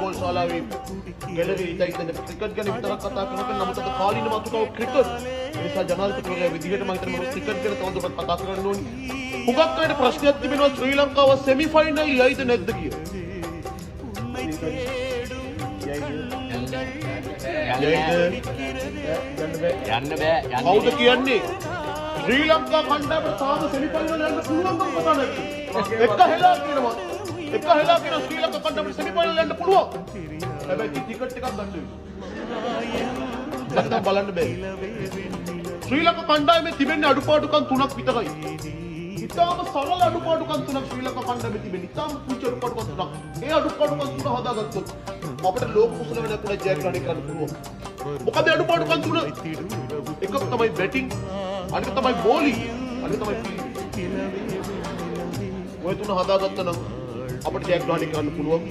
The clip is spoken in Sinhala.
ගෝල් ශාලාවේ ගැලරි ඉඳන් ක්‍රිකට් ගැන විතරක් කතා කරනකොට නමුත් අද කාලීන මාතෘකාව ක්‍රිකට්. ඒ නිසා ජනාධිපතිවරයා විදිහට මම හිතන්නේ මම ක්‍රිකට් ගැන තවදුරටත් කතා කරන්න ඕනි. හුඟක් අයට ප්‍රශ්නයක් තිබෙනවා ශ්‍රී ලංකාව සෙමි ෆයිනල් යයිද නැද්ද කියලා. යන්න බෑ. කවුද කියන්නේ? ශ්‍රී ලංකා කණ්ඩායමට තාම සෙමි ෆයිනල් යන්න පුළුවන්කම පතා නැති. එක හෙලා කියනවා. එක හෙලා කියන ශ්‍රී ලංකා කණ්ඩායමට සෙමි ෆයිනල් යන්න පුළුවන්. හැබැයි ටිකට් එකක් ගන්න වෙයි. නැත්නම් බලන්න බෑ. ශ්‍රී ලංකා කණ්ඩායමේ තිබෙන්නේ අඩුපාඩුකම් 3ක් විතරයි. ඉතාලම සරල අඩුපාඩුකම් 3ක් ශ්‍රී ලංකා කණ්ඩායමේ තිබෙන්නේ. ඉතාලම පුංචි අඩුපාඩුකම් 3ක්. ඒ අඩුපාඩුකම් 3 හදාගත්තොත් අපිට ලෝක කුසල වෙනකොට ජයග්‍රහණය කරන්න පුළුවන්. මොකද අඩුපාඩුකම් 3? එකක් තමයි බැටිං, අනික තමයි බෝලිං, අනික තමයි ෆීල්ඩින්. ඔය 3 හදාගත්තා නම් අපිට ජයග්‍රහණය කරන්න පුළුවන්.